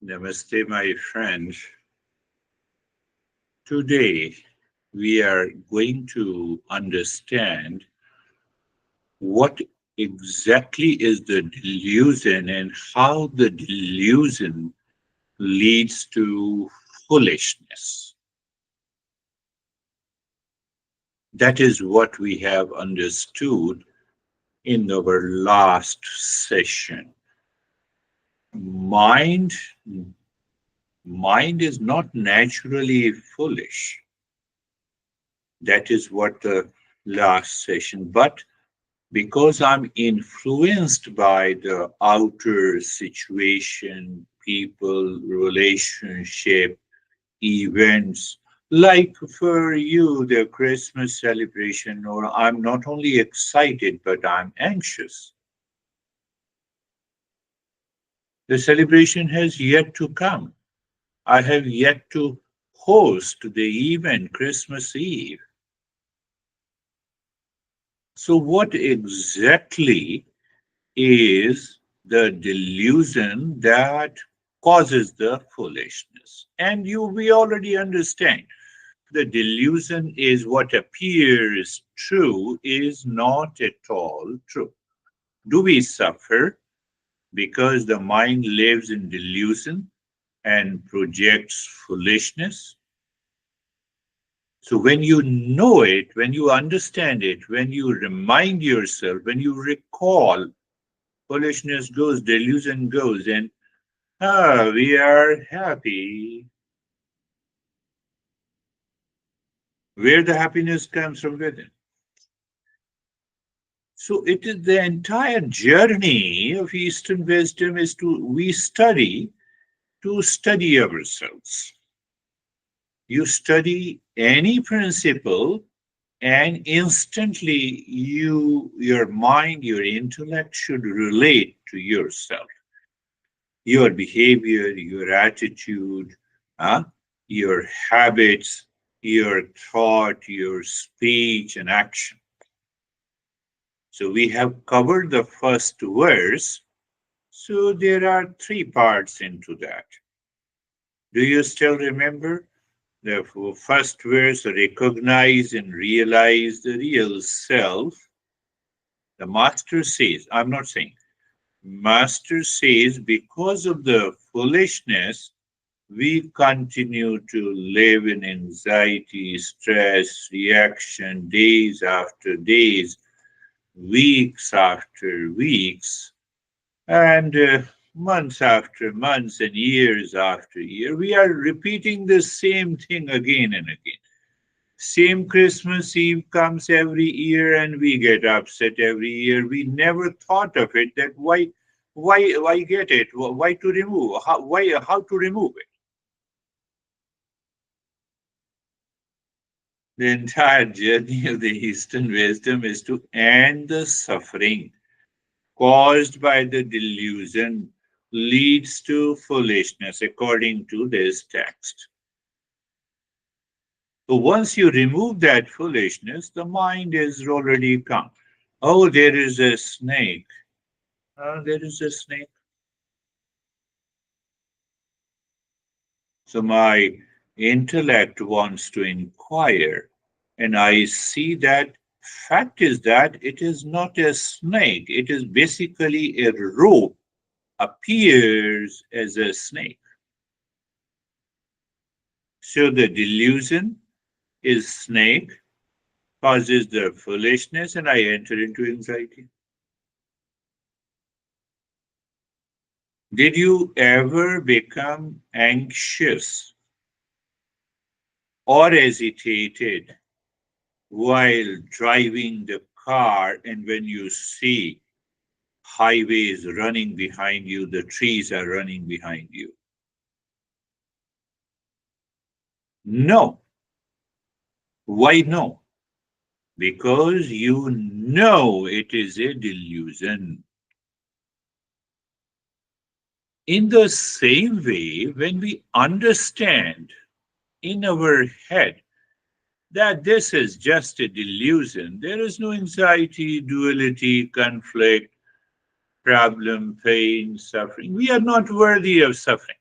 Namaste, my friend. Today we are going to understand what exactly is the delusion and how the delusion leads to foolishness. That is what we have understood in our last session. Mind, mind is not naturally foolish. That is what the last session. But because I'm influenced by the outer situation, people, relationship, events, like for you, the Christmas celebration, or I'm not only excited, but I'm anxious. The celebration has yet to come. I have yet to host the event Christmas Eve. So, what exactly is the delusion that causes the foolishness? And we already understand the delusion is what appears true is not at all true. Do we suffer because the mind lives in delusion and projects foolishness? So when you know it, when you understand it, when you remind yourself, when you recall, foolishness goes, delusion goes, and we are happy. Where the happiness comes from within. So it is the entire journey of Eastern wisdom is to study ourselves. You study any principle and instantly your mind, your intellect should relate to yourself, your behavior, your attitude, uh, your habits, your thought, your speech and action. So we have covered the first verse. So there are three parts into that. Do you still remember? The first verse, recognize and realize the real self. The master says, I'm not saying, master says, because of the foolishness, we continue to live in anxiety, stress, reaction, days after days, weeks after weeks, and months after months, and years after year. We are repeating the same thing again and again. Same Christmas Eve comes every year, and we get upset every year. We never thought of it that why get it? Why to remove? How to remove it? The entire journey of the Eastern wisdom is to end the suffering caused by the delusion leads to foolishness, according to this text. So once you remove that foolishness, the mind is already calm. Oh, there is a snake. There is a snake. So my intellect wants to inquire, and I see that fact is that it is not a snake. It is basically a rope appears as a snake. So the delusion is snake, causes the foolishness, and I enter into anxiety. Did you ever become anxious or hesitated while driving the car and when you see highways running behind you, the trees are running behind you? No. Why no? Because you know it is a delusion. In the same way, when we understand in our head that this is just a delusion, there is no anxiety, duality, conflict, problem, pain, suffering. We are not worthy of suffering.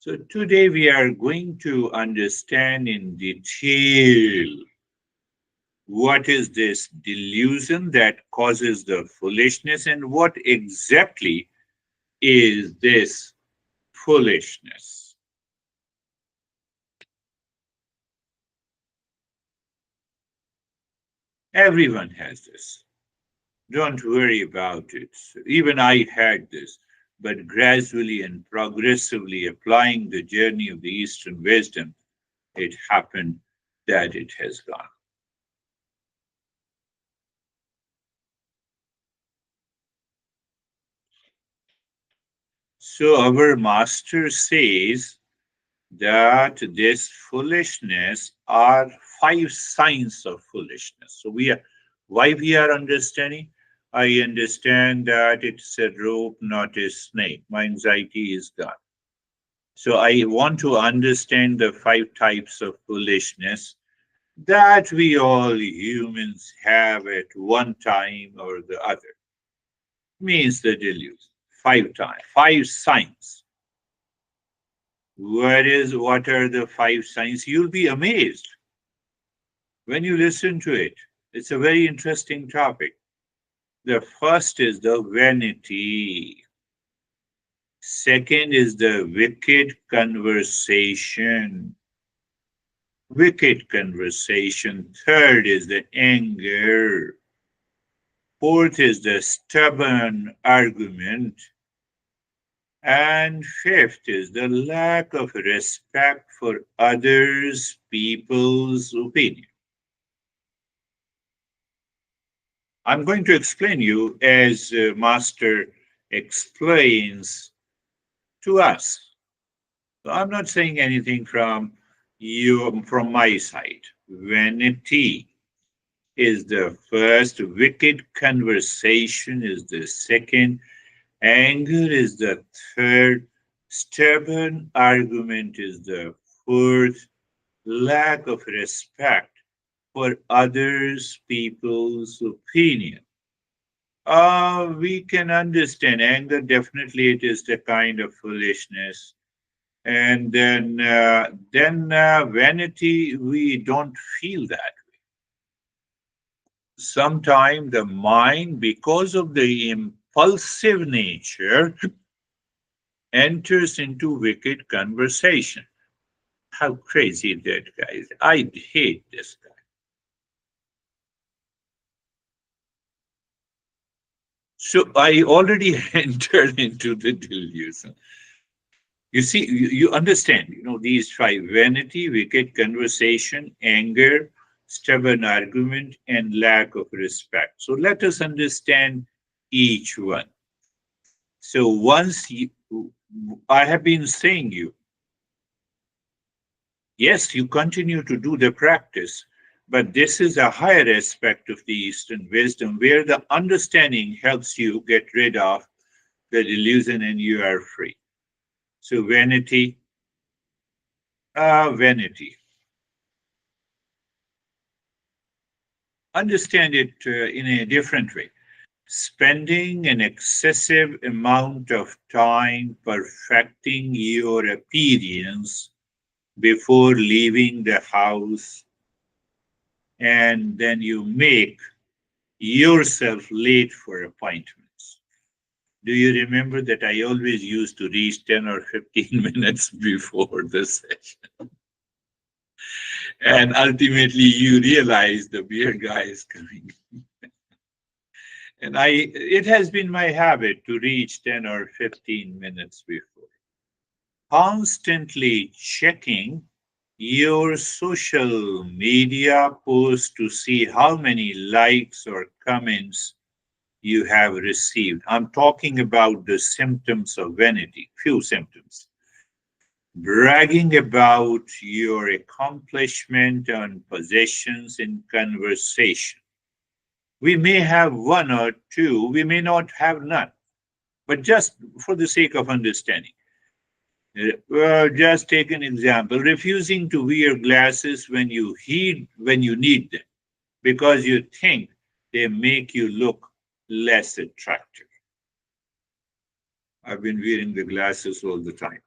So today we are going to understand in detail what is this delusion that causes the foolishness and what exactly is this foolishness. Everyone has this. Don't worry about it. Even I had this, but gradually and progressively applying the journey of the Eastern wisdom, it happened that it has gone. So our master says that this foolishness are five signs of foolishness. So why we are understanding? I understand that it's a rope, not a snake. My anxiety is gone. So I want to understand the five types of foolishness that we all humans have at one time or the other. Means the delusion. Five times, five signs. What are the five signs? You'll be amazed when you listen to it. It's a very interesting topic. The first is the vanity. Second is the wicked conversation. Wicked conversation. Third is the anger. Fourth is the stubborn argument. And fifth is the lack of respect for others, people's opinion. I'm going to explain you as Master explains to us. So I'm not saying anything from you from my side. Vanity is the first, wicked conversation is the second, anger is the third, stubborn argument is the fourth, lack of respect for others, people's opinion. We can understand anger. Definitely, it is the kind of foolishness. And then vanity. We don't feel that. Sometimes the mind, because of the impulsive nature, enters into wicked conversation. How crazy that guy is! I hate this guy. So I already entered into the delusion. You see, you understand, these five: vanity, wicked conversation, anger, stubborn argument, and lack of respect. So let us understand each one. So I have been saying you, yes, you continue to do the practice, but this is a higher aspect of the Eastern wisdom where the understanding helps you get rid of the delusion and you are free. So vanity. Understand it in a different way. Spending an excessive amount of time perfecting your appearance before leaving the house, and then you make yourself late for appointments. Do you remember that I always used to reach 10 or 15 minutes before the session? And ultimately, you realize the beer guy is coming. And it has been my habit to reach 10 or 15 minutes before. Constantly checking your social media posts to see how many likes or comments you have received. I'm talking about the symptoms of vanity, few symptoms. Bragging about your accomplishment and possessions in conversation. We may have one or two, we may not have none, but just for the sake of understanding. Just take an example, refusing to wear glasses when you need them because you think they make you look less attractive. I've been wearing the glasses all the time.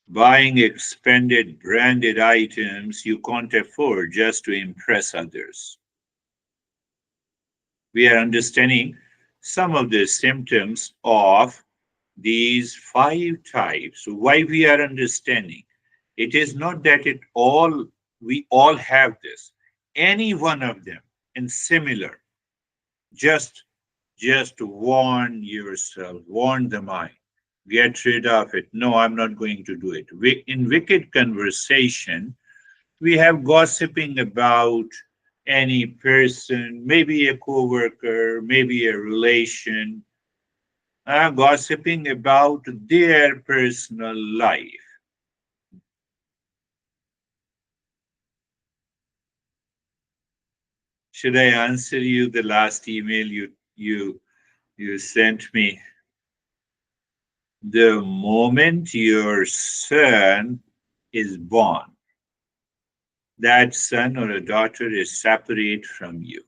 buying expanded branded items you can't afford just to impress others. We are understanding some of the symptoms of these five types. Why we are understanding? It is not that we all have this. Any one of them and similar. Just just warn yourself, warn the mind. Get rid of it. No, I'm not going to do it. In wicked conversation, we have gossiping about any person, maybe a coworker, maybe a relation, gossiping about their personal life. Should I answer you the last email you sent me? The moment your son is born, that son or a daughter is separate from you.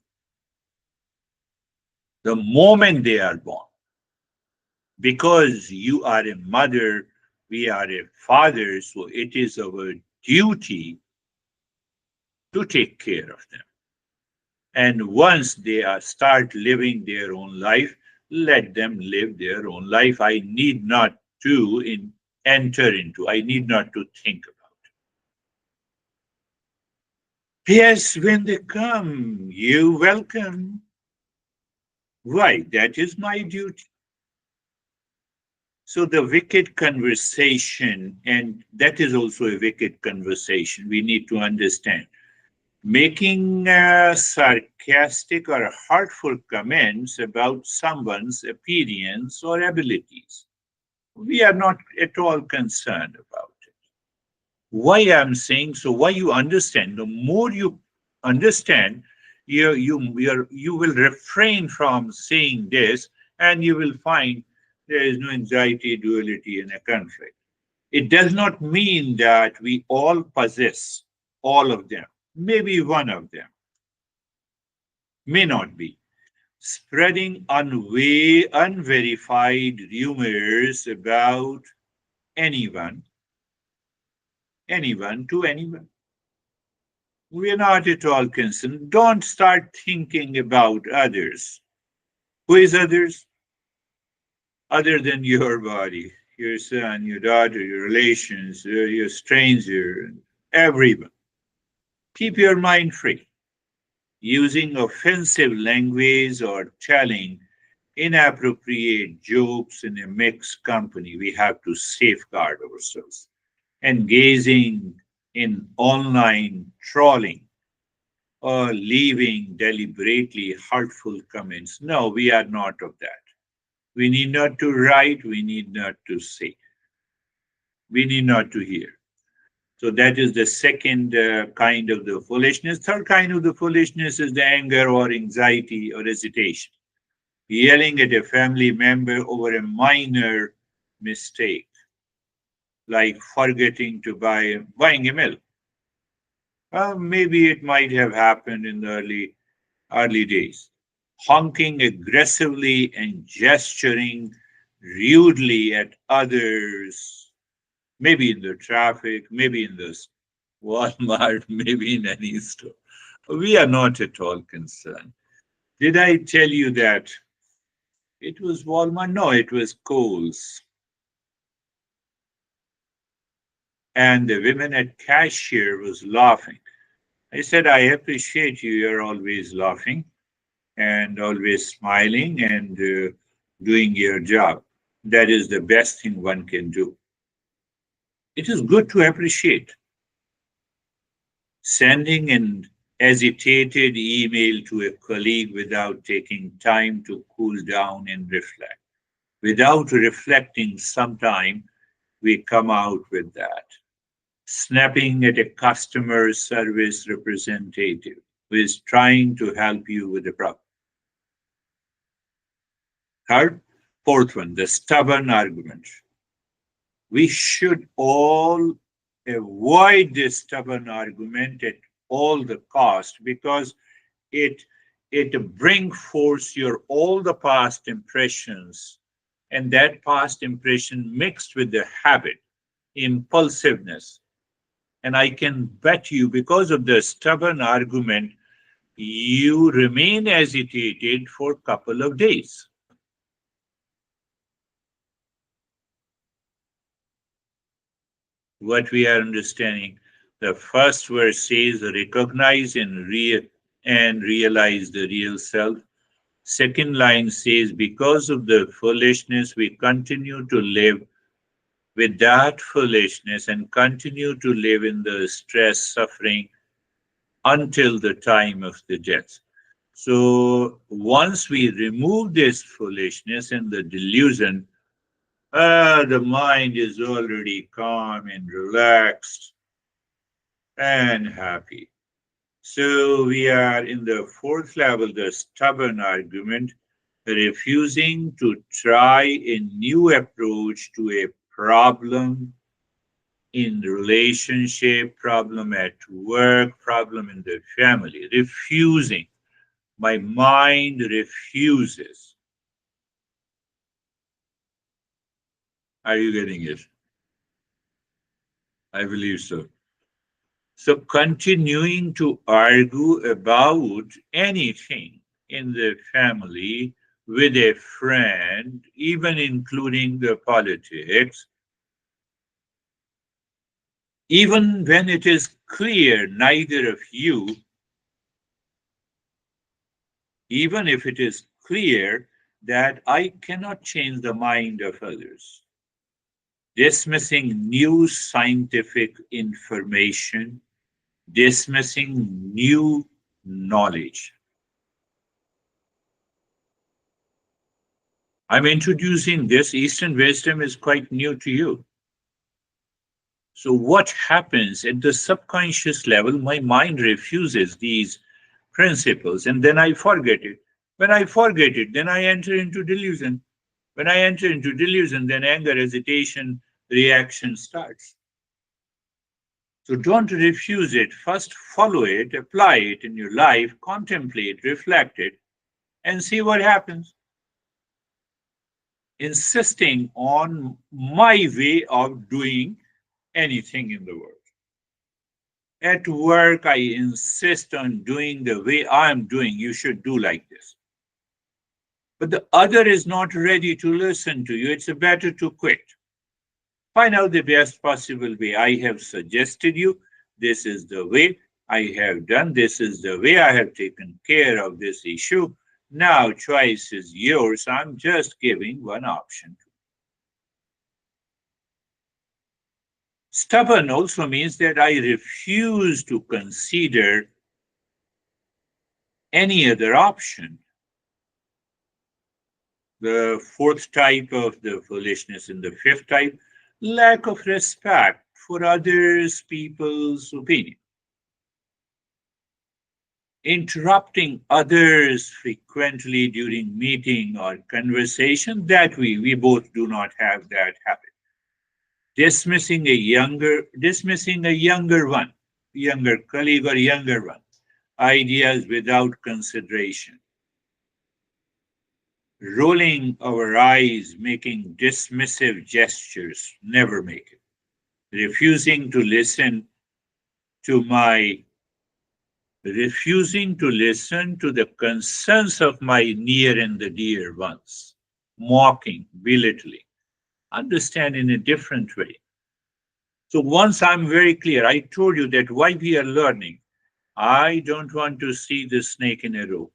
The moment they are born, because you are a mother, we are a father, so it is our duty to take care of them. And once they start living their own life, let them live their own life. I need not to enter into, I need not to think about. Yes, when they come, you welcome. Why? That is my duty. So the wicked conversation, and that is also a wicked conversation, we need to understand. Making sarcastic or hurtful comments about someone's appearance or abilities. We are not at all concerned about it. Why I'm saying so, why you understand, the more you understand, you will refrain from saying this, and you will find there is no anxiety, duality, and a conflict. It does not mean that we all possess all of them. Maybe one of them may not be. Spreading unverified rumors about anyone, anyone to anyone. We are not at all concerned. Don't start thinking about others. Who is others? Other than your body, your son, your daughter, your relations, your stranger, everyone. Keep your mind free. Using offensive language or telling inappropriate jokes in a mixed company, we have to safeguard ourselves. Engaging in online trolling or leaving deliberately hurtful comments. No, we are not of that. We need not to write, we need not to say, we need not to hear. So that is the second kind of the foolishness. Third kind of the foolishness is the anger or anxiety or hesitation. Yelling at a family member over a minor mistake, like forgetting to buying a milk. Maybe it might have happened in the early days. Honking aggressively and gesturing rudely at others, maybe in the traffic, maybe in the Walmart, maybe in any store. We are not at all concerned. Did I tell you that it was Walmart? No, it was Kohl's. And the women at cashier was laughing. I said, I appreciate you. You're always laughing and always smiling and doing your job. That is the best thing one can do. It is good to appreciate. Sending an agitated email to a colleague without taking time to cool down and reflect. Without reflecting, sometime we come out with that. Snapping at a customer service representative who is trying to help you with the problem. Third, fourth one, the stubborn argument. We should all avoid this stubborn argument at all the cost, because it it bring forth your all the past impressions, and that past impression mixed with the habit. impulsiveness. And I can bet you, because of the stubborn argument, you remain agitated for a couple of days. What we are understanding, the first verse says, recognize and realize the real self. Second line says, because of the foolishness, we continue to live with that foolishness and continue to live in the stress, suffering until the time of the death. So once we remove this foolishness and the delusion, the mind is already calm and relaxed and happy. So we are in the fourth level, the stubborn argument, refusing to try a new approach to a problem in relationship, problem at work, problem in the family. Refusing. My mind refuses. Are you getting it? I believe so. So continuing to argue about anything in the family, with a friend, even including the politics, even when it is clear neither of you, even if it is clear that I cannot change the mind of others, dismissing new scientific information, dismissing new knowledge. I'm introducing this. Eastern wisdom is quite new to you. So, what happens at the subconscious level? My mind refuses these principles and then I forget it. When I forget it, then I enter into delusion. When I enter into delusion, then anger, hesitation, reaction starts. So don't refuse it. First, follow it, apply it in your life, contemplate, reflect it, and see what happens. Insisting on my way of doing anything in the world. At work, I insist on doing the way I'm doing. You should do like this. But the other is not ready to listen to you. It's better to quit. Find out the best possible way. I have suggested you. This is the way I have done. This is the way I have taken care of this issue. Now, choice is yours. I'm just giving one option. Stubborn also means that I refuse to consider any other option. The fourth type of the foolishness and the fifth type, lack of respect for others, people's opinion. Interrupting others frequently during meeting or conversation, that we both do not have that habit. Dismissing a younger colleague or younger one, ideas without consideration, rolling our eyes, making dismissive gestures, never make it. Refusing to listen to my refusing to listen to the concerns of my near and the dear ones, mocking, belittling, understand in a different way. So once I'm very clear, I told you that why we are learning. I don't want to see the snake in a row.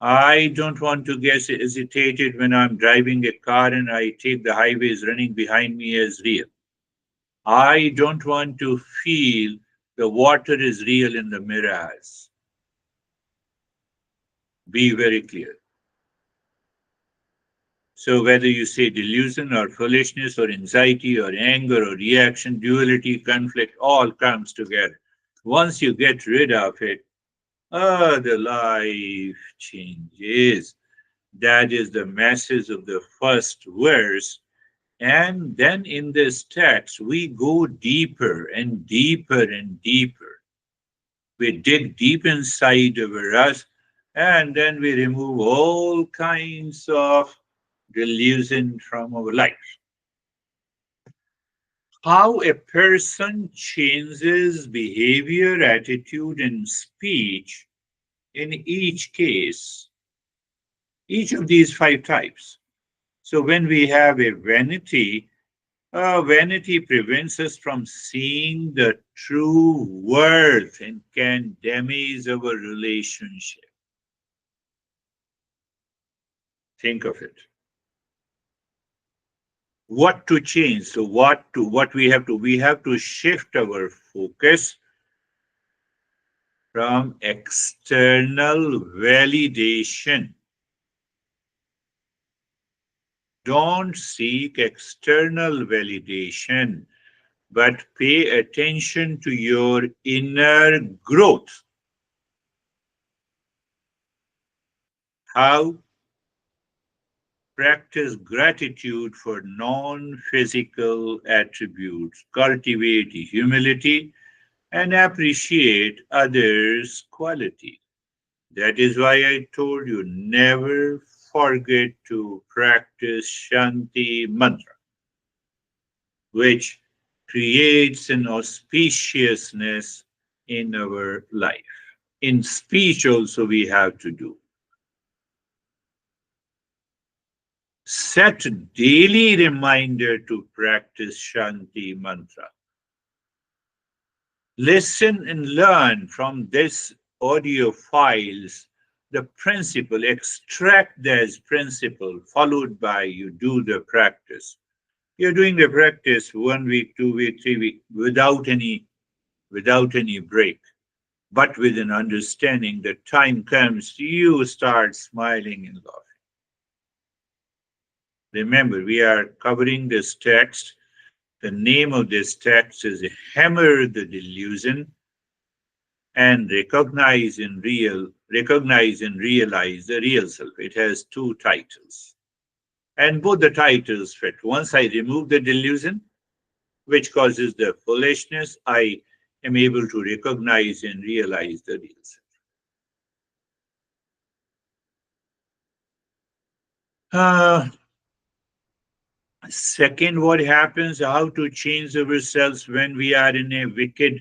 I don't want to get hesitated when I'm driving a car and I take the highways running behind me as real. I don't want to feel the water is real in the mirrors. Be very clear. So whether you say delusion or foolishness or anxiety or anger or reaction, duality, conflict, all comes together. Once you get rid of it, the life changes. That is the message of the first verse. And then in this text, we go deeper and deeper and deeper. We dig deep inside of us, and then we remove all kinds of delusion from our life. how a person changes behavior, attitude, and speech in each case, each of these five types. So when we have a vanity, vanity prevents us from seeing the true worth and can damage our relationship. Think of it. What to change? So what we have to shift our focus from external validation. Don't seek external validation, but pay attention to your inner growth. How? Practice gratitude for non physical attributes, cultivate humility, and appreciate others' quality. That is why I told you never forget to practice Shanti mantra, which creates an auspiciousness in our life. In speech, also, we have to do. Set daily reminder to practice Shanti mantra. Listen and learn from this audio files the principle, extract this principle, followed by you do the practice. You're doing the practice 1 week, 2 week, 3 week without any break, but with an understanding that time comes, you start smiling and laughing. Remember, we are covering this text. The name of this text is Hammer the Delusion and recognize and realize the real self. It has two titles. And both the titles fit. Once I remove the delusion, which causes the foolishness, I am able to recognize and realize the real self. Uh, Second, what happens, how to change ourselves when we are in a wicked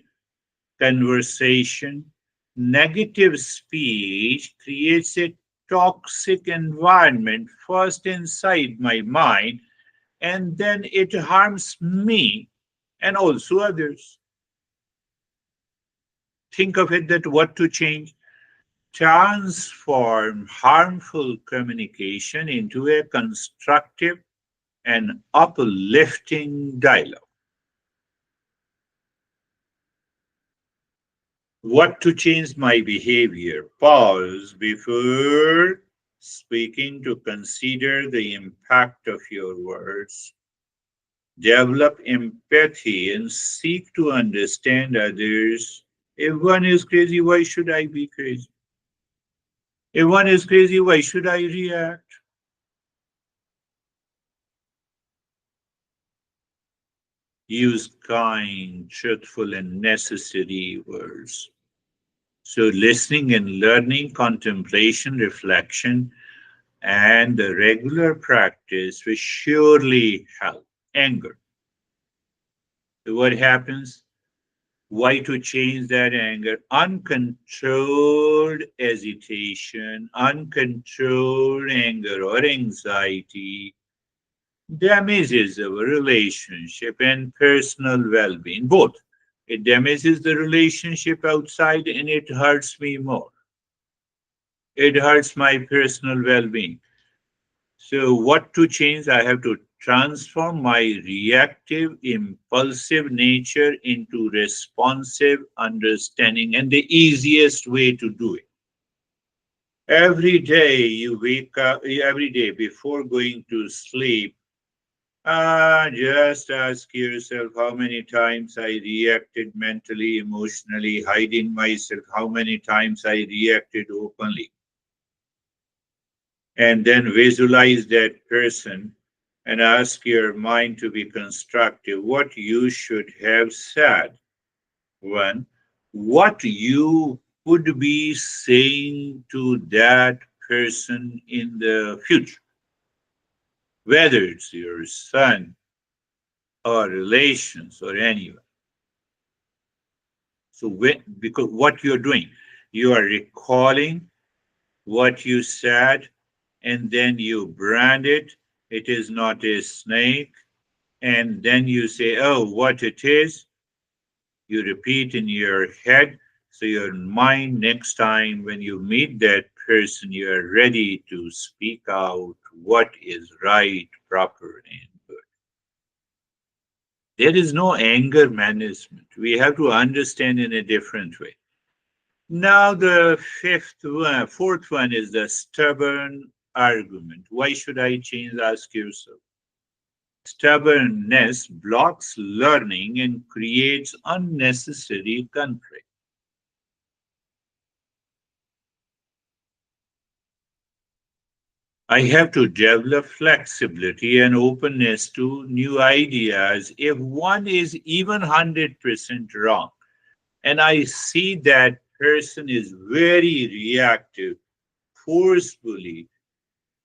conversation. Negative speech creates a toxic environment, first inside my mind, and then it harms me and also others. Think of it that what to change? Transform harmful communication into a constructive and uplifting dialogue. What to change my behavior? Pause before speaking to consider the impact of your words. Develop empathy and seek to understand others. If one is crazy, why should I be crazy? If one is crazy, why should I react? Use kind, truthful, and necessary words. So, listening and learning, contemplation, reflection, and the regular practice will surely help. Anger. So what happens? Why to change that anger? Uncontrolled agitation, uncontrolled anger or anxiety damages our relationship and personal well being, both. It damages the relationship outside and it hurts me more. It hurts my personal well being. So, what to change? I have to transform my reactive, impulsive nature into responsive understanding. And the easiest way to do it. Every day you wake up, every day before going to sleep, just ask yourself how many times I reacted mentally, emotionally, hiding myself, how many times I reacted openly. And then visualize that person and ask your mind to be constructive what you should have said. One, what you could be saying to that person in the future, whether it's your son or relations or anyone. So because what you're doing, you are recalling what you said, and then you brand it. It is not a snake. And then you say, oh, what it is, you repeat in your head. So your mind, next time when you meet that person, you are ready to speak out what is right, proper, and good. There is no anger management. We have to understand in a different way. Now the fourth one is the stubborn argument. Why should I change? Ask yourself. Stubbornness blocks learning and creates unnecessary conflict. I have to develop flexibility and openness to new ideas. If one is even 100% wrong, and I see that person is very reactive, forcefully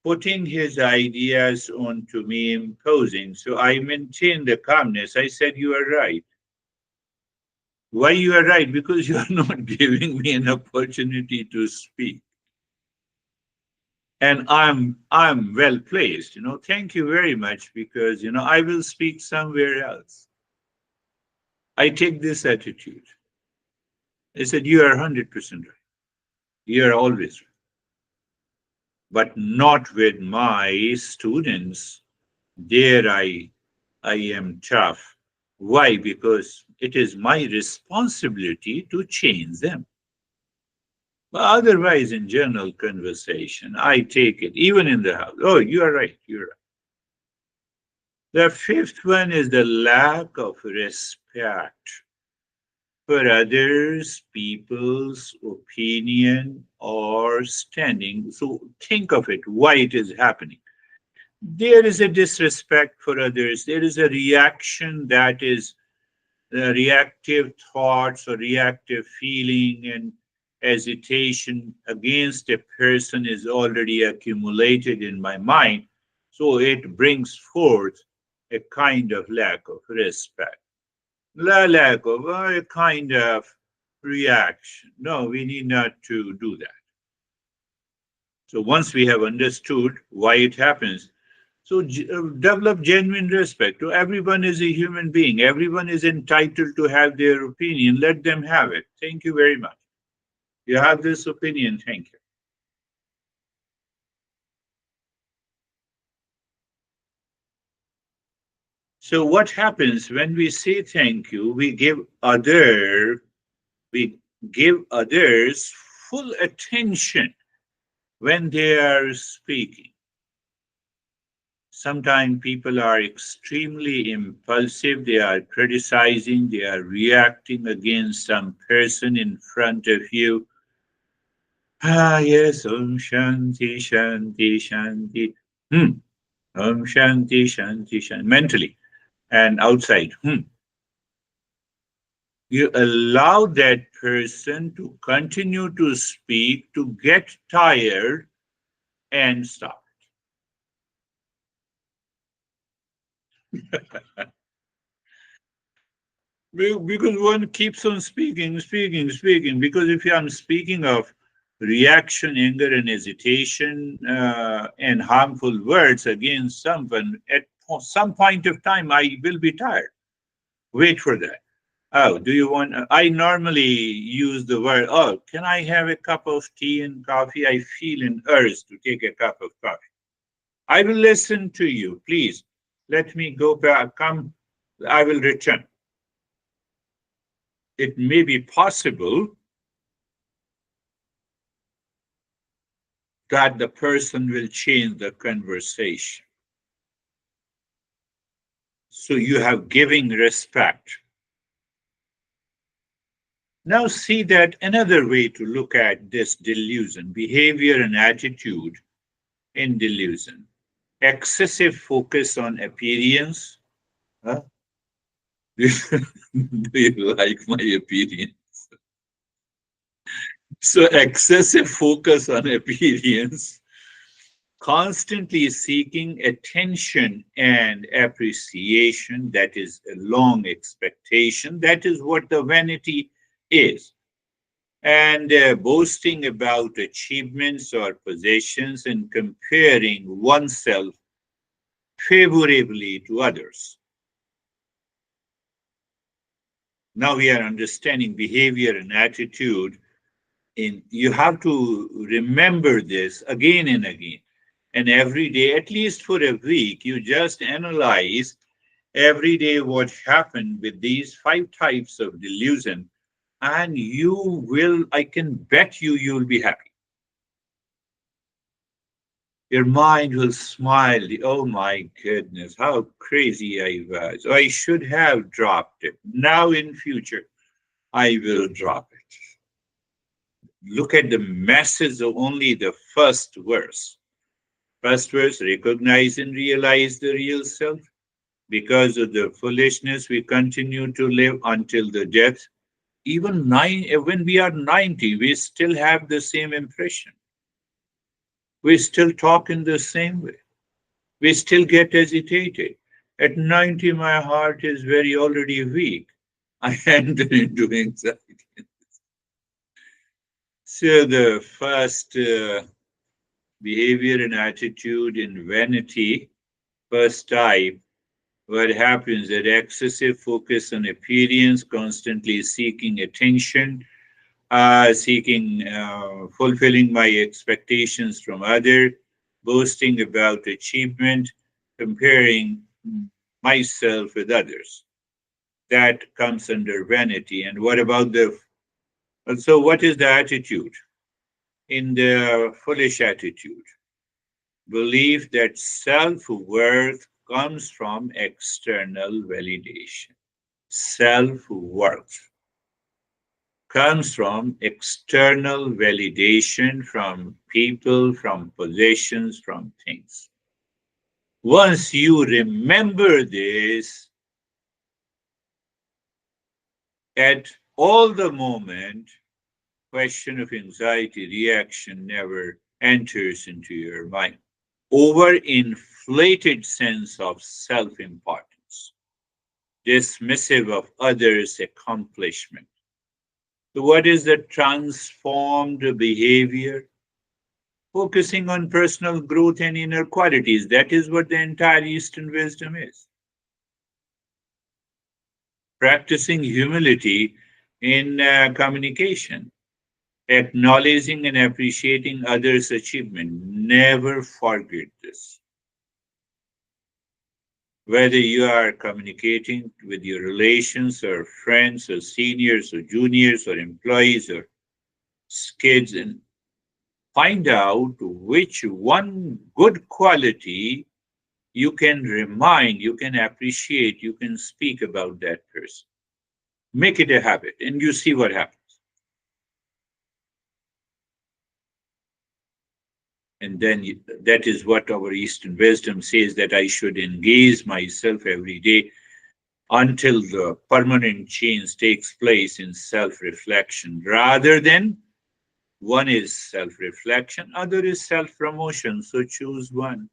putting his ideas onto me, imposing, so I maintain the calmness. I said, you are right. Why you are right? Because you are not giving me an opportunity to speak. And I'm well placed, thank you very much, because I will speak somewhere else. I take this attitude. I said, you are 100% right. You are always right. But not with my students. There I am tough. Why? Because it is my responsibility to change them. But otherwise, in general conversation, I take it, even in the house. Oh, you are right. You're right. The fifth one is the lack of respect for others, people's opinion or standing. So think of it, why it is happening. There is a disrespect for others. There is a reaction that is reactive thoughts or reactive feeling and hesitation against a person is already accumulated in my mind. So it brings forth a kind of lack of respect, lack of a kind of reaction. No, we need not to do that. So once we have understood why it happens, so develop genuine respect. To everyone is a human being. Everyone is entitled to have their opinion. Let them have it. Thank you very much. You have this opinion. Thank you. So what happens when we say thank you? We give others full attention when they are speaking. Sometimes people are extremely impulsive. They are criticizing. They are reacting against some person in front of you. Ah, yes, Om Shanti, Shanti, Shanti. Hmm. Om Shanti, Shanti, Shanti. Mentally and outside. You allow that person to continue to speak, to get tired and stop. Because one keeps on speaking, speaking, speaking. Because if I'm speaking of reaction, anger, and hesitation, and harmful words against someone, at some point of time, I will be tired. Wait for that. Oh, do you want? I normally use the word, oh, can I have a cup of tea and coffee? I feel an urge to take a cup of coffee. I will listen to you. Please let me go back. Come, I will return. It may be possible that the person will change the conversation. So you have giving respect. Now see that another way to look at this delusion, behavior and attitude in delusion. Excessive focus on appearance. Huh? Do you like my appearance? So excessive focus on appearance constantly seeking attention and appreciation. That is a long expectation. That is what the vanity is. And boasting about achievements or possessions and comparing oneself favorably to others. Now we are understanding behavior and attitude. You have to remember this again and again. And every day, at least for a week, you just analyze every day what happened with these five types of delusion, and you will, I can bet you, you will be happy. Your mind will smile. Oh my goodness, how crazy I was. I should have dropped it. Now in future, I will drop it. Look at the message of only the first verse. First verse, recognize and realize the real self. Because of the foolishness, we continue to live until the death. Even when we are 90, we still have the same impression. We still talk in the same way. We still get agitated. At 90, my heart is very already weak. I enter into anxiety. So the first behavior and attitude in vanity, first type, what happens that excessive focus on appearance, constantly seeking attention, seeking fulfilling my expectations from other, boasting about achievement, comparing myself with others. That comes under vanity. And what about so what is the attitude? In the foolish attitude, belief that self-worth comes from external validation. Self-worth comes from external validation from people, from possessions, from things. Once you remember this, at all the moment, question of anxiety reaction never enters into your mind. Overinflated sense of self-importance, dismissive of others' accomplishment. So what is the transformed behavior? Focusing on personal growth and inner qualities. That is what the entire Eastern wisdom is. Practicing humility in communication, acknowledging and appreciating others' achievement. Never forget this. Whether you are communicating with your relations or friends or seniors or juniors or employees or kids, and find out which one good quality you can remind, you can appreciate, you can speak about that person. Make it a habit and you see what happens. And then that is what our Eastern wisdom says, that I should engage myself every day until the permanent change takes place in self-reflection, rather than one is self-reflection, other is self-promotion. So choose one.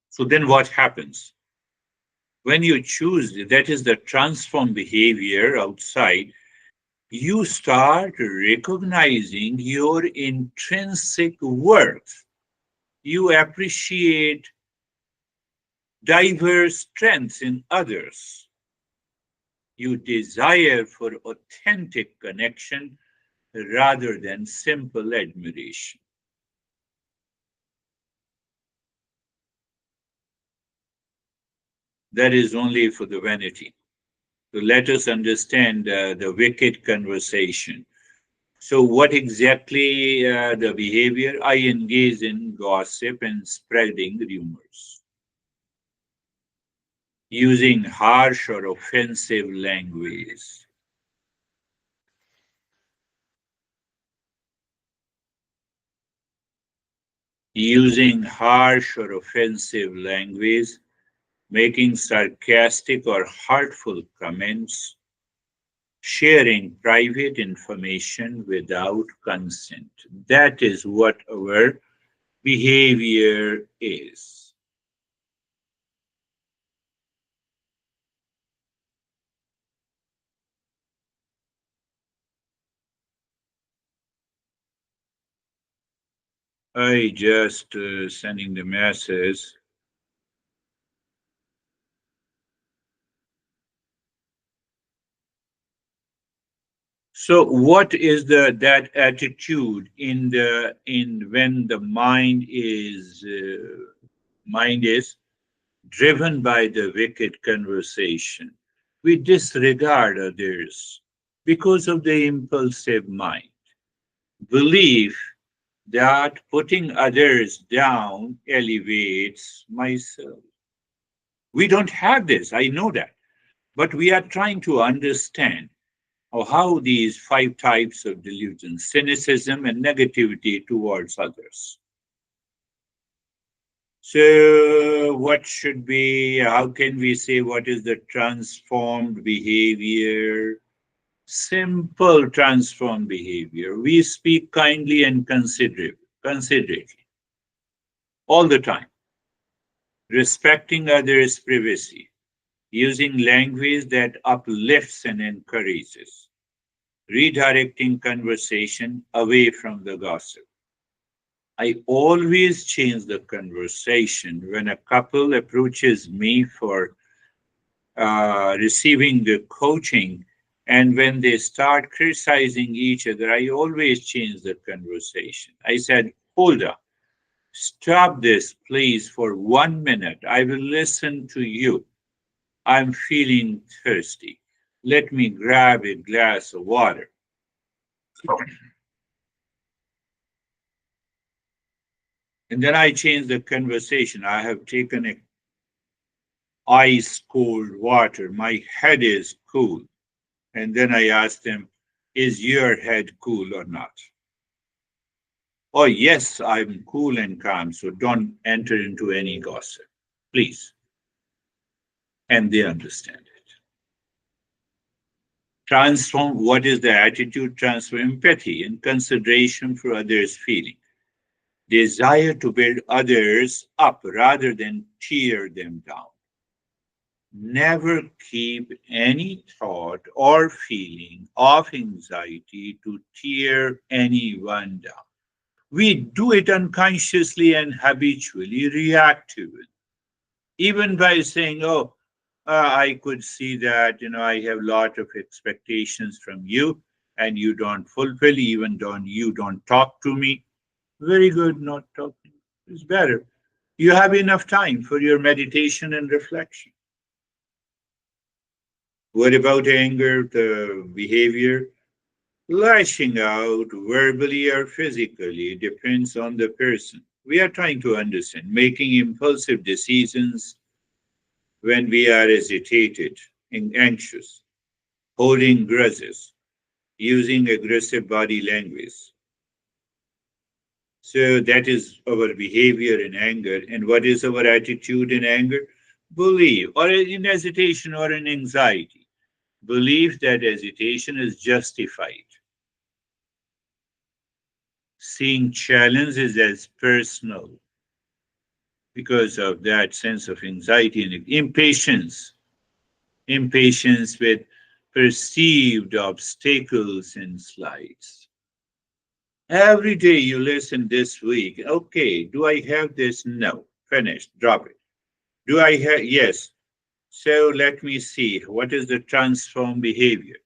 So then what happens? When you choose, that is the transformed behavior outside, you start recognizing your intrinsic worth. You appreciate diverse strengths in others. You desire for authentic connection rather than simple admiration. That is only for the vanity. So let us understand the wicked conversation. So, what exactly the behavior? I engage in gossip and spreading rumors, using harsh or offensive language, using harsh or offensive language, making sarcastic or hurtful comments, sharing private information without consent. That is what our behavior is. I just sending the message. So what is the that attitude in the in when the mind is driven by the wicked conversation? We disregard others because of the impulsive mind. Belief that putting others down elevates myself. We don't have this, I know that. But we are trying to understand how these five types of delusion, cynicism and negativity towards others. So, what should be, how can we say what is the transformed behavior? Simple transformed behavior. We speak kindly and considerately all the time, respecting others' privacy, using language that uplifts and encourages, redirecting conversation away from the gossip. I always change the conversation when a couple approaches me for receiving the coaching, and when they start criticizing each other, I always change the conversation. I said, hold up, stop this, please, for 1 minute. I will listen to you. I'm feeling thirsty. Let me grab a glass of water. And then I change the conversation. I have taken a ice cold water. My head is cool. And then I ask them, is your head cool or not? Oh, yes, I'm cool and calm. So don't enter into any gossip, please. And they understand it. Transform what is the attitude? Transform empathy and consideration for others' feeling. Desire to build others up rather than tear them down. Never keep any thought or feeling of anxiety to tear anyone down. We do it unconsciously and habitually, reactively. Even by saying, "Oh, I could see that I have a lot of expectations from you, and you don't fulfill. Even don't you don't talk to me. Very good, not talking. It's better. You have enough time for your meditation and reflection." What about anger, the behavior? Lashing out verbally or physically depends on the person. We are trying to understand making impulsive decisions when we are agitated and anxious, holding grudges, using aggressive body language. So that is our behavior in anger. And what is our attitude in anger? Belief, or in hesitation or in anxiety. Belief that hesitation is justified. Seeing challenges as personal because of that sense of anxiety and impatience with perceived obstacles and slights. Every day you listen this week, okay, do I have this? No, finished, drop it. Do I have? Yes. So let me see, what is the transform behavior?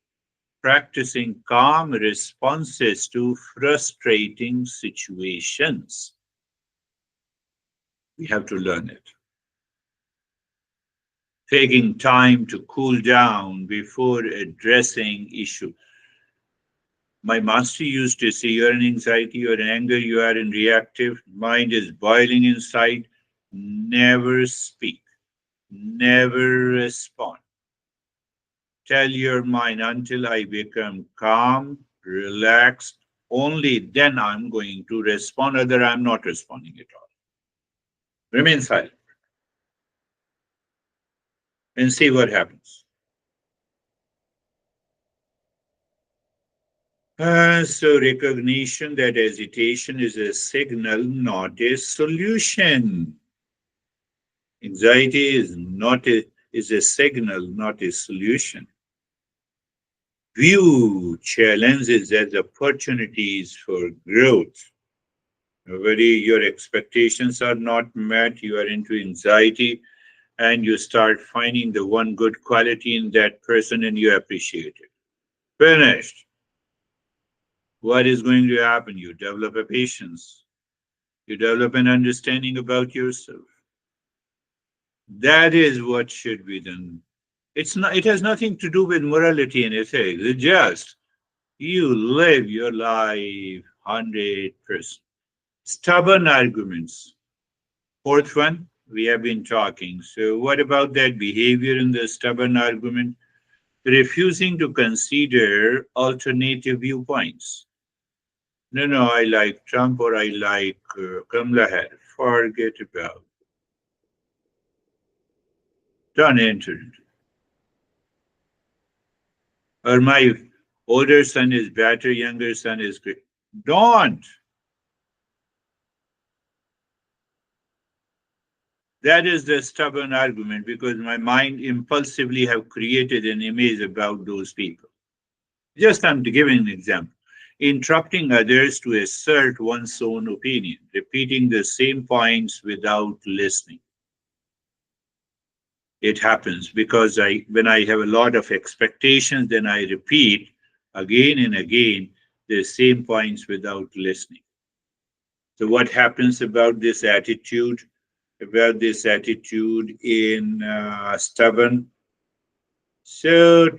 Practicing calm responses to frustrating situations. We have to learn it. Taking time to cool down before addressing issue. My master used to say, you're in anxiety, you're in anger, you are in reactive, mind is boiling inside. Never speak, never respond. Tell your mind until I become calm, relaxed, only then I'm going to respond, other I'm not responding at all. Remain silent and see what happens. So recognition that hesitation is a signal, not a solution. Anxiety is a signal, not a solution. View challenges as opportunities for growth. Where your expectations are not met, you are into anxiety, and you start finding the one good quality in that person and you appreciate it. Finished. What is going to happen? You develop a patience. You develop an understanding about yourself. That is what should be done. It has nothing to do with morality and ethics. It's just you live your life 100%. Stubborn arguments. Fourth one, we have been talking. So, what about that behavior in the stubborn argument? Refusing to consider alternative viewpoints. No, no, I like Trump or I like Kamala Harris. Forget about it. Don't enter it. Or my older son is better, younger son is great. Don't. That is the stubborn argument because my mind impulsively have created an image about those people. Just I'm giving an example. Interrupting others to assert one's own opinion, repeating the same points without listening. It happens because when I have a lot of expectations, then I repeat again and again the same points without listening. So what happens about this attitude? About this attitude in stubborn. So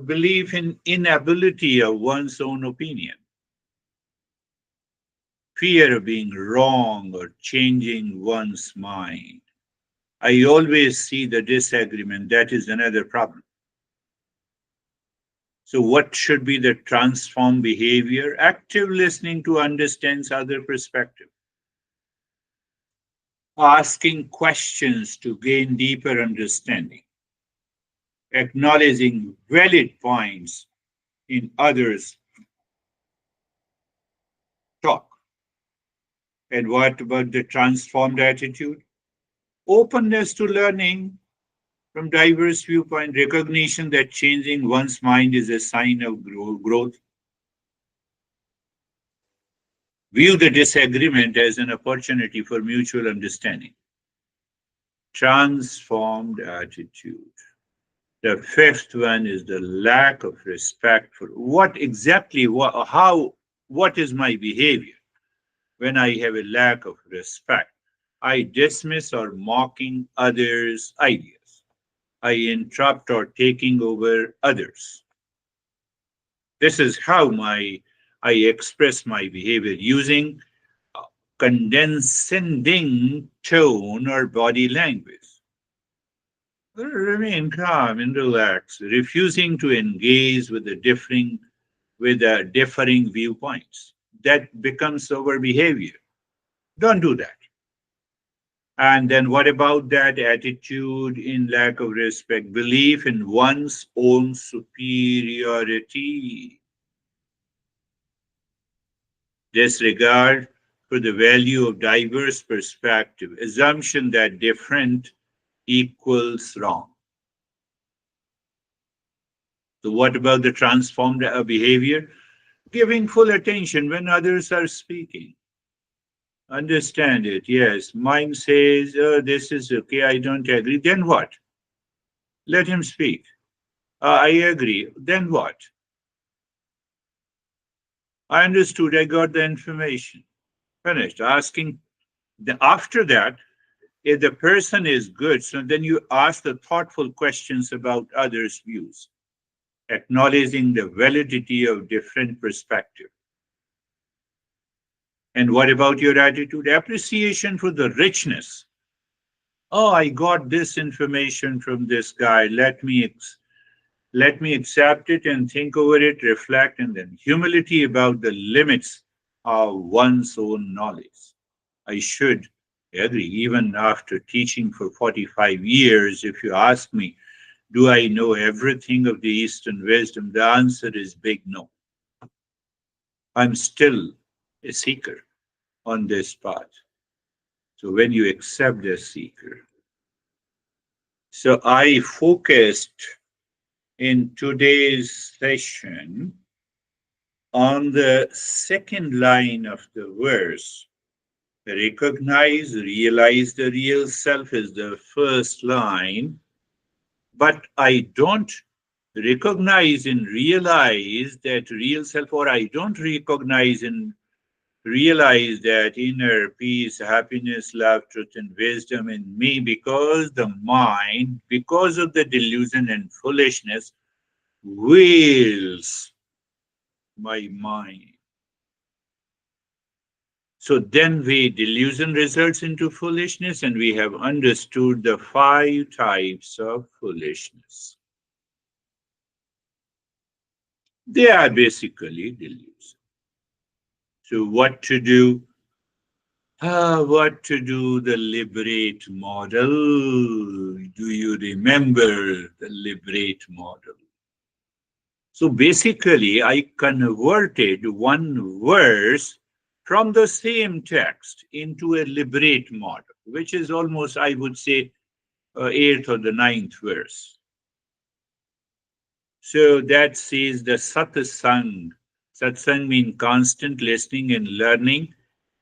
belief in inability of one's own opinion, fear of being wrong or changing one's mind. I always see the disagreement. That is another problem. So, what should be the transformed behavior? Active listening to understand other perspective, asking questions to gain deeper understanding, acknowledging valid points in others' talk. And what about the transformed attitude? Openness to learning from diverse viewpoint, recognition that changing one's mind is a sign of growth. View the disagreement as an opportunity for mutual understanding. Transformed attitude. The fifth one is the lack of respect for what exactly, what is my behavior when I have a lack of respect. I dismiss or mocking others' ideas. I interrupt or taking over others. This is how I express my behavior using condescending tone or body language. Remain calm and relaxed, refusing to engage with differing viewpoints. That becomes our behavior. Don't do that. And then what about that attitude in lack of respect, belief in one's own superiority, disregard for the value of diverse perspective, assumption that different equals wrong. So, what about the transformed behavior? Giving full attention when others are speaking. Understand it, yes. Mind says, oh, this is okay, I don't agree. Then what? Let him speak. I agree. Then what? I understood, I got the information. Finished. Asking. After that, if the person is good, so then you ask the thoughtful questions about others' views, acknowledging the validity of different perspectives. And what about your attitude? Appreciation for the richness. Oh, I got this information from this guy. Let me accept it and think over it, reflect, and then humility about the limits of one's own knowledge. I should agree, even after teaching for 45 years, if you ask me, do I know everything of the Eastern wisdom? The answer is big no. I'm still a seeker on this path. So when you accept the seeker, so I focused in today's session on the second line of the verse. Recognize, realize the real self is the first line, but I don't recognize and realize that real self, or I don't recognize and realize that inner peace, happiness, love, truth, and wisdom in me because the mind, because of the delusion and foolishness, wills my mind. So then we delusion results into foolishness, and we have understood the five types of foolishness. They are basically delusion. So what to do? What to do? The liberate model. Do you remember the liberate model? So basically, I converted one verse from the same text into a liberate model, which is almost, I would say, eighth or the ninth verse. So that says the satsang. Satsang means constant listening and learning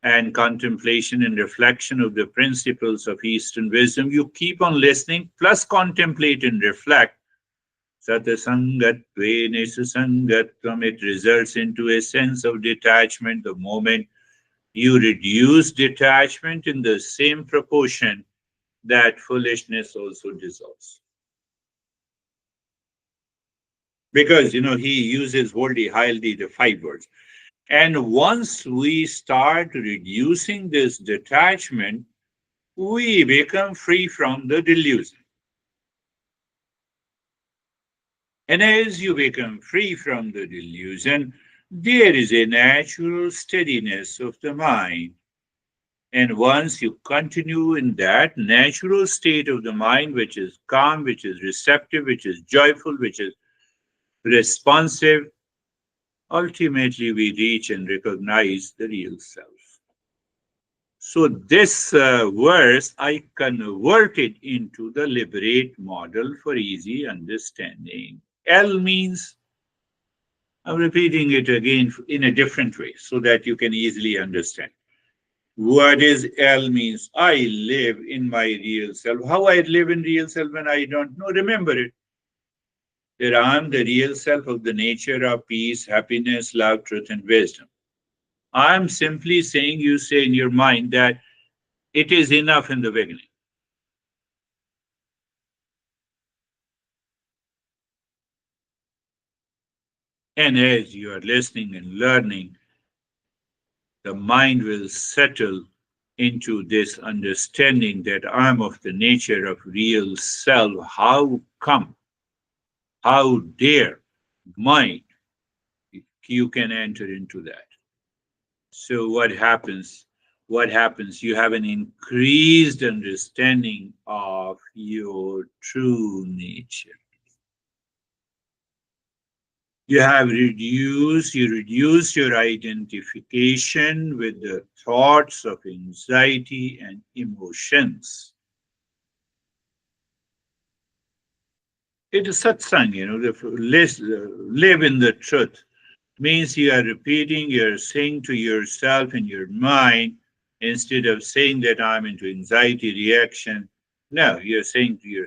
and contemplation and reflection of the principles of Eastern wisdom. You keep on listening, plus contemplate and reflect. Satasangatve nesasangatvam, it results into a sense of detachment. The moment you reduce detachment in the same proportion, that foolishness also dissolves. Because, he uses Voldi, Heildi, the five words. And once we start reducing this detachment, we become free from the delusion. And as you become free from the delusion, there is a natural steadiness of the mind. And once you continue in that natural state of the mind, which is calm, which is receptive, which is joyful, which is responsive, ultimately we reach and recognize the real self. So this verse I converted into the liberate model for easy understanding. L means, I'm repeating it again in a different way so that you can easily understand. What is L means? I live in my real self. How I live in real self when I don't know? Remember it. That I am the real self of the nature of peace, happiness, love, truth, and wisdom. I'm simply saying, you say in your mind that it is enough in the beginning. And as you are listening and learning, the mind will settle into this understanding that I'm of the nature of real self. How come? How dare mind you can enter into that? So what happens? What happens? You have an increased understanding of your true nature. You reduce your identification with the thoughts of anxiety and emotions. It is satsang, live in the truth. Means you are repeating, you're saying to yourself in your mind, instead of saying that I'm into anxiety reaction, no, you're saying to your,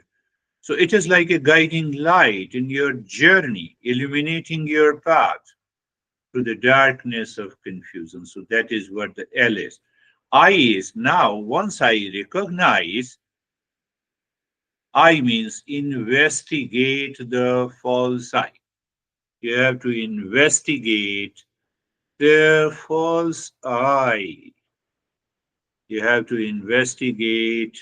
so it is like a guiding light in your journey, illuminating your path to the darkness of confusion. So that is what the L is. I is now, once I recognize, I means investigate the false I. You have to investigate the false I. You have to investigate.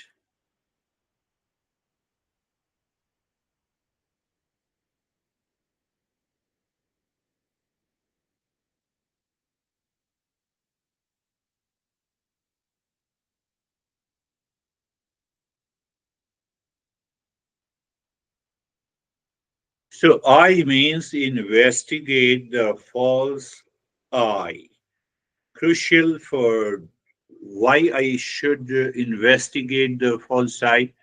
So I means investigate the false I. Crucial for why I should investigate the false I.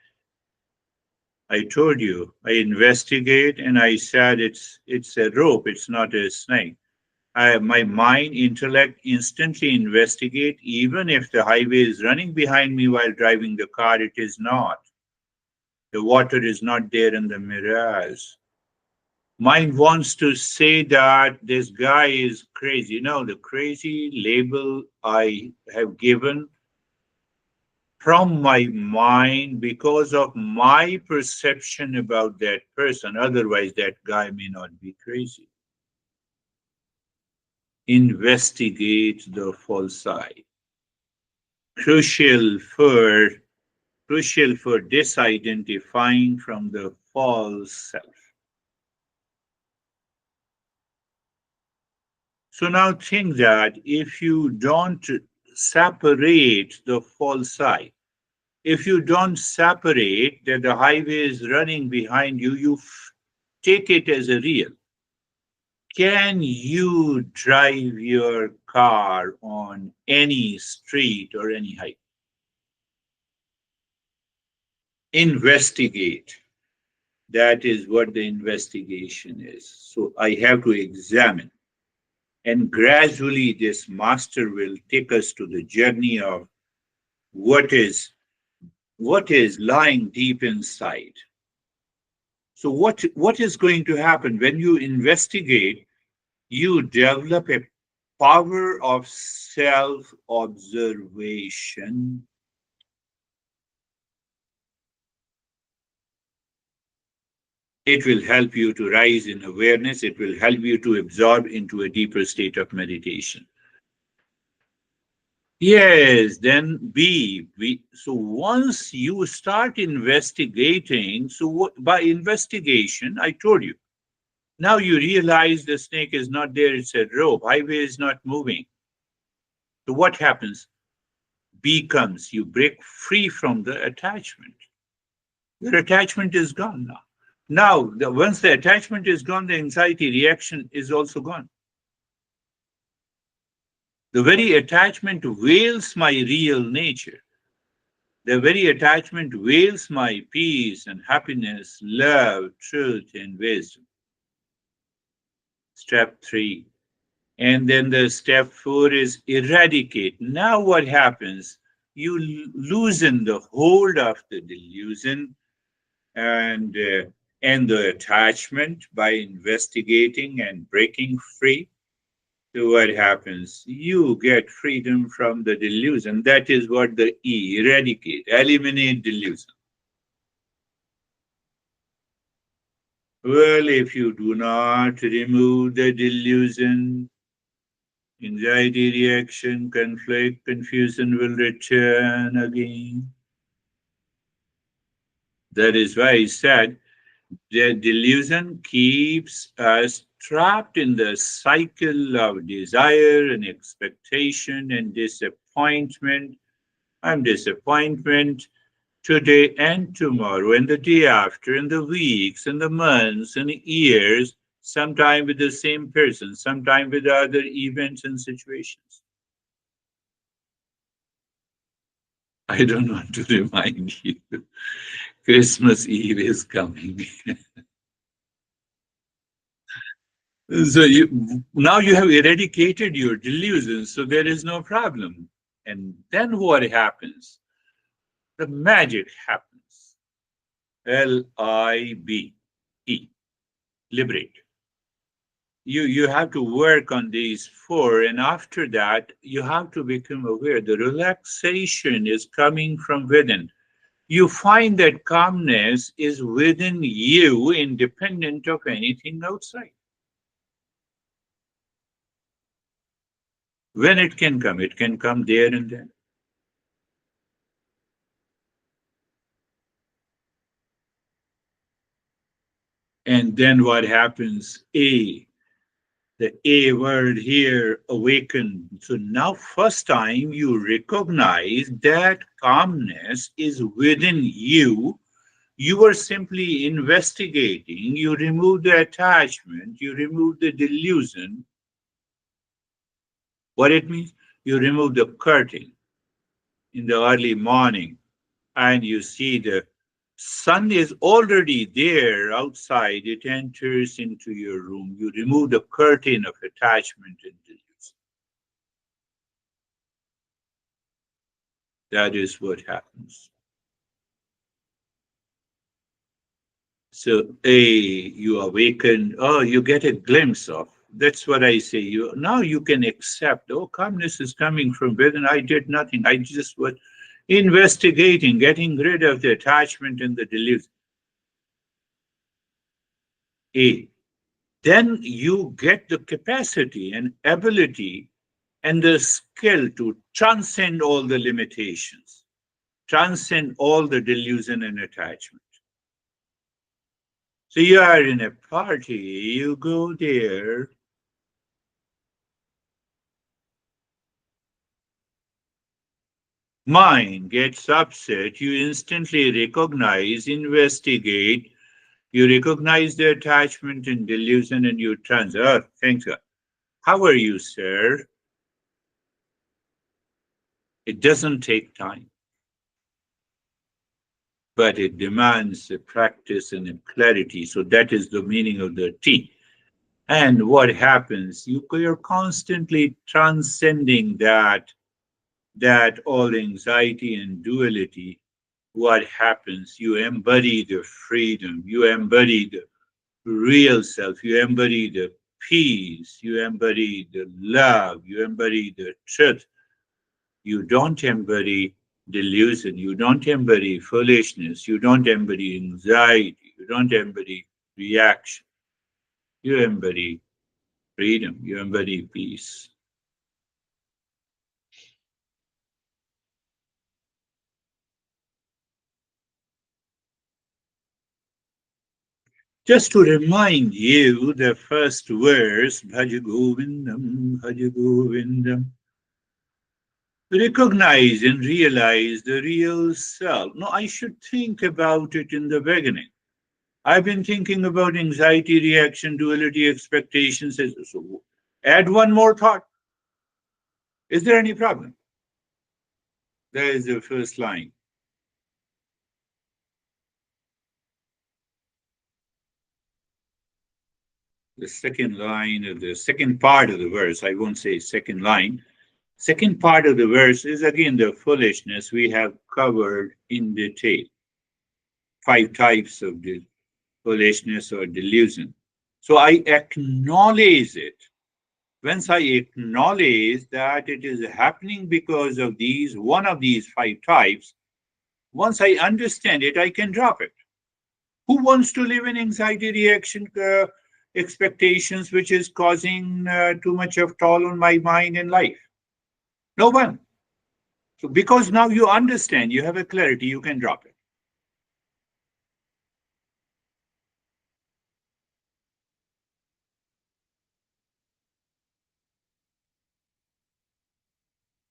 I told you, I investigate and I said it's a rope, it's not a snake. My mind, intellect instantly investigate, even if the highway is running behind me while driving the car, it is not. The water is not there in the mirage. Mind wants to say that this guy is crazy. No, the crazy label I have given from my mind because of my perception about that person. Otherwise, that guy may not be crazy. Investigate the false side. Crucial for crucial for disidentifying from the false self. So now think that if you don't separate the false side, if you don't separate that the highway is running behind you, take it as a real. Can you drive your car on any street or any highway? Investigate. That is what the investigation is. So I have to examine. And gradually, this master will take us to the journey of what is what is lying deep inside. So what is going to happen when you investigate? You develop a power of self observation. It will help you to rise in awareness. It will help you to absorb into a deeper state of meditation. Yes, then so once you start investigating, by investigation, I told you, now you realize the snake is not there, it's a rope, highway is not moving. So what happens? Becomes you break free from the attachment. Your attachment is gone now. Once the attachment is gone, the anxiety reaction is also gone. The very attachment veils my real nature. The very attachment veils my peace and happiness, love, truth, and wisdom. Step 3. And then the step 4 is eradicate. Now what happens? You loosen the hold of the delusion and the attachment by investigating and breaking free. So what happens? You get freedom from the delusion. That is what the E, eradicate, eliminate delusion. Well, if you do not remove the delusion, anxiety reaction, conflict, confusion will return again. That is why I said the delusion keeps us trapped in the cycle of desire and expectation and disappointment. I'm disappointment today and tomorrow and the day after and the weeks and the months and the years, sometime with the same person, sometime with other events and situations. I don't want to remind you. Christmas Eve is coming. So now you have eradicated your delusions, so there is no problem. And then what happens? The magic happens. LIBE, liberate. You have to work on these 4, and after that, you have to become aware. The relaxation is coming from within. You find that calmness is within you, independent of anything outside. When it can come there and then. And then what happens? The A word here, awaken. So now, first time you recognize that calmness is within you. You are simply investigating. You remove the attachment, you remove the delusion. What it means? You remove the curtain in the early morning and you see the sun is already there outside. It enters into your room. You remove the curtain of attachment and delusion. That is what happens. So, you awaken, you get a glimpse of. That's what I say. Now you can accept, calmness is coming from within. I did nothing. I just was investigating, getting rid of the attachment and the delusion. A. Then you get the capacity and ability and the skill to transcend all the limitations, transcend all the delusion and attachment. So you are in a party, you go there, mind gets upset, you instantly recognize, investigate, you recognize the attachment and delusion and you transfer. Oh, thanks God. How are you, sir? It doesn't take time, but it demands a practice and a clarity. So that is the meaning of the T. And what happens? You're constantly transcending that all anxiety and duality. What happens? You embody the freedom. You embody the real self. You embody the peace. You embody the love. You embody the truth. You don't embody delusion. You don't embody foolishness. You don't embody anxiety. You don't embody reaction. You embody freedom. You embody peace. Just to remind you, the first verse, Bhaja Govindam, Bhaja Govindam, recognize and realize the real self. No, I should think about it in the beginning. I've been thinking about anxiety, reaction, duality, expectations. So add one more thought. Is there any problem? That is the first line. The second line of the second part of the verse, I won't say second line. Second part of the verse is again the foolishness we have covered in detail. 5 types of the foolishness or delusion. So I acknowledge it. Once I acknowledge that it is happening because of one of these 5 types, once I understand it, I can drop it. Who wants to live in anxiety reaction expectations, which is causing too much of toll on my mind and life? No one. So because now you understand, you have a clarity, you can drop it.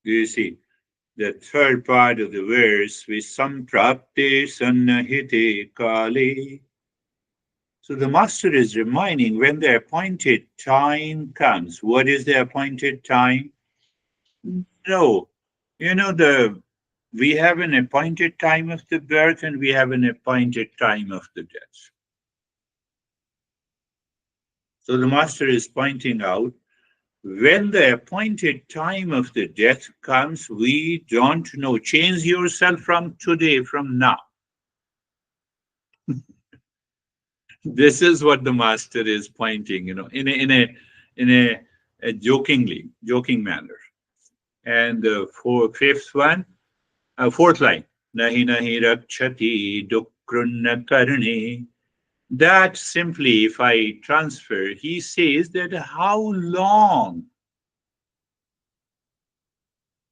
Do you see? The third part of the verse, Visamprapte Sannahite Kale. So the master is reminding when the appointed time comes. What is the appointed time? No. We have an appointed time of the birth and we have an appointed time of the death. So the master is pointing out when the appointed time of the death comes, we don't know. Change yourself from today, from now. This is what the master is pointing, in a joking manner. And the fourth line, nahi nahi rakshati dukrunna karne. That simply, if I transfer, he says that how long,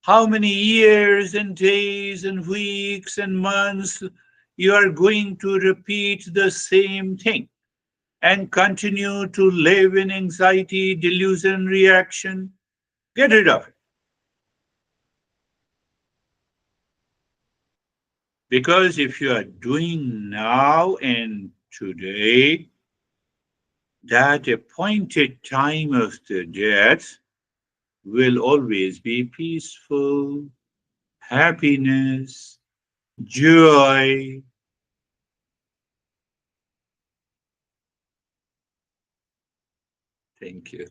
how many years and days and weeks and months you are going to repeat the same thing and continue to live in anxiety, delusion, reaction. Get rid of it. Because if you are doing now and today, that appointed time of the death, will always be peaceful, happiness, joy. Thank you.